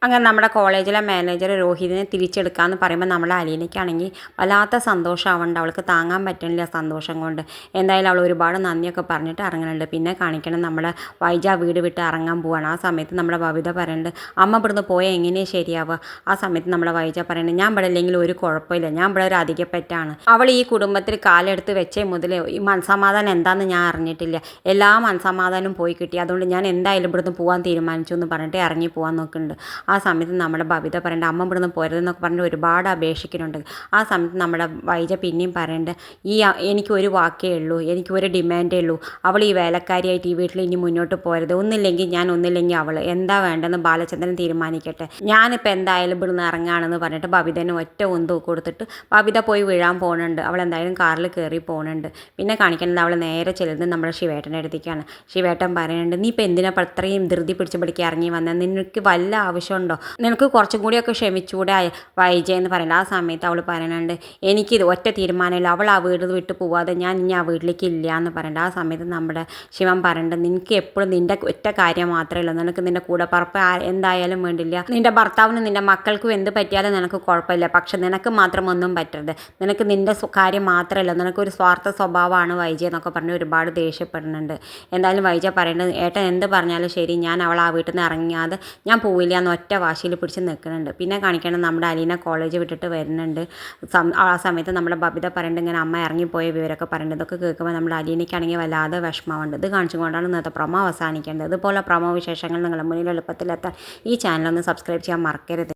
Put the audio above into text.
അങ്ങനെ നമ്മുടെ കോളേജിലെ മാനേജർ രോഹിതിനെ തിരിച്ചെടുക്കാമെന്ന് പറയുമ്പോൾ നമ്മുടെ അലീനയ്ക്കാണെങ്കിൽ വല്ലാത്ത സന്തോഷമാവുന്നുണ്ട്. അവൾക്ക് താങ്ങാൻ പറ്റണില്ല സന്തോഷം കൊണ്ട്. എന്തായാലും അവൾ ഒരുപാട് നന്ദിയൊക്കെ പറഞ്ഞിട്ട് ഇറങ്ങുന്നുണ്ട്. പിന്നെ കാണിക്കണം നമ്മുടെ വൈജ വീട് വിട്ട് ഇറങ്ങാൻ പോവാണ്. ആ സമയത്ത് നമ്മുടെ ബബിത പറയുന്നുണ്ട്, അമ്മ ഇവിടുന്ന് പോയാൽ എങ്ങനെയാണ് ശരിയാവുക? ആ സമയത്ത് നമ്മുടെ വൈജ പറയുന്നുണ്ട്, ഞാൻ ഇവിടെ ഇല്ലെങ്കിൽ ഒരു കുഴപ്പമില്ല, ഞാൻ ഇവിടെ ഒരു അധികപ്പറ്റാണ്. അവൾ ഈ കുടുംബത്തിൽ കാലെടുത്ത് വെച്ചേ മുതലേ ഈ മനസമാധാനം എന്താണെന്ന് ഞാൻ അറിഞ്ഞിട്ടില്ല. എല്ലാ മനസമാധാനവും പോയി കിട്ടി. അതുകൊണ്ട് ഞാൻ എന്തായാലും ഇവിടുന്ന് പോകാൻ തീരുമാനിച്ചു എന്ന് പറഞ്ഞിട്ട് ഇറങ്ങി പോകാൻ നോക്കുന്നുണ്ട്. ആ സമയത്ത് നമ്മുടെ ബബിത പറയുന്നുണ്ട്, അമ്മ ഇവിടുന്ന് പോരുതെന്നൊക്കെ പറഞ്ഞിട്ട് ഒരുപാട് അപേക്ഷിക്കുന്നുണ്ട്. ആ സമയത്ത് നമ്മുടെ വൈജ പിന്നെയും പറയുന്നുണ്ട്, എനിക്ക് ഒരു വാക്കേ ഉള്ളൂ, എനിക്ക് ഒരു ഡിമാൻഡേ ഉള്ളൂ, അവൾ ഈ വേലക്കാരിയായിട്ട് ഈ വീട്ടിൽ ഇനി മുന്നോട്ട് പോരുത്. ഒന്നില്ലെങ്കിൽ ഞാൻ, ഒന്നില്ലെങ്കിൽ അവൾ, എന്താ വേണ്ടെന്ന് ബാലചന്ദ്രൻ തീരുമാനിക്കട്ടെ. ഞാനിപ്പോൾ എന്തായാലും ഇവിടുന്ന് ഇറങ്ങുകയാണെന്ന് പറഞ്ഞിട്ട് ബബിതന് ഒറ്റ ഉന്ത് കൊടുത്തിട്ട് ബബിത പോയി വീഴാൻ പോകുന്നുണ്ട്. അവൾ എന്തായാലും കാറിൽ കയറി പോകുന്നുണ്ട്. പിന്നെ കാണിക്കുന്നത് അവൾ നേരെ ചെല്ലുന്നത് നമ്മുടെ ശിവേട്ടൻ്റെ അടുത്തേക്കാണ്. ശിവേട്ടൻ പറയുന്നുണ്ട്, നീ ഇപ്പോൾ എന്തിനാ അത്രയും ധൃതി പിടിച്ച് പിടിക്കുക ഇറങ്ങി വന്നത്? നിനക്ക് വല്ല ആവശ്യമുണ്ടോ? നിനക്ക് കുറച്ചും കൂടിയൊക്കെ ക്ഷമിച്ചുകൂടെ വൈജയെന്ന് പറയുന്നത്. ആ സമയത്ത് അവൾ പറയുന്നുണ്ട്, എനിക്കിത് ഒറ്റ തീരുമാനമില്ല, അവൾ ആ വീട് വിട്ട് പോവാതെ ഞാൻ ഇനി ആ വീട്ടിലേക്ക് ഇല്ല എന്ന് പറയുന്നുണ്ട്. ആ സമയത്ത് നമ്മുടെ ശിവൻ പറയുന്നുണ്ട്, നിനക്ക് എപ്പോഴും നിൻ്റെ ഒറ്റ കാര്യം മാത്രമേ ഉള്ളൂ, നിനക്ക് നിൻ്റെ കൂടപ്പറപ്പ് എന്തായാലും വേണ്ടില്ല, നിൻ്റെ ഭർത്താവിനും നിൻ്റെ മക്കൾക്കും എന്ത് പറ്റിയാലും നിനക്ക് കുഴപ്പമില്ല, പക്ഷെ നിനക്ക് മാത്രം ഒന്നും പറ്റരുത്, നിനക്ക് നിൻ്റെ കാര്യം മാത്രമല്ല, നിനക്കൊരു സ്വാർത്ഥ സ്വഭാവമാണ് വൈജ എന്നൊക്കെ പറഞ്ഞ് ഒരുപാട് ദേഷ്യപ്പെടുന്നുണ്ട്. എന്തായാലും വൈജ പറയുന്നത്, ഏട്ടൻ എന്ത് പറഞ്ഞാലും ശരി, ഞാൻ അവൾ ആ വീട്ടിൽ നിന്ന് ഇറങ്ങിയാതെ ഞാൻ പോവില്ല എന്ന് ഒറ്റ വാശിയിൽ പിടിച്ച് നിൽക്കുന്നുണ്ട്. പിന്നെ കാണിക്കണം നമ്മുടെ അലീന കോളേജ് വിട്ടിട്ട് വരുന്നുണ്ട്. ആ സമയത്ത് നമ്മുടെ ബബിത പറയുന്നുണ്ട്, ഇങ്ങനെ അമ്മ ഇറങ്ങിപ്പോയ വിവരമൊക്കെ പറയുന്നുണ്ട്. ഇതൊക്കെ കേൾക്കുമ്പോൾ നമ്മുടെ അലീനയ്ക്കാണെങ്കിൽ വല്ലാതെ വിഷമമുണ്ട്. ഇത് കാണിച്ചുകൊണ്ടാണ് ഇന്നത്തെ പ്രൊമോ അവസാനിക്കേണ്ടത്. ഇതുപോലെ പ്രൊമോ വിശേഷങ്ങൾ നിങ്ങളുടെ മുന്നിൽ എളുപ്പത്തിലെത്താൻ ഈ ചാനലൊന്ന് സബ്സ്ക്രൈബ് ചെയ്യാൻ മറക്കരുത്.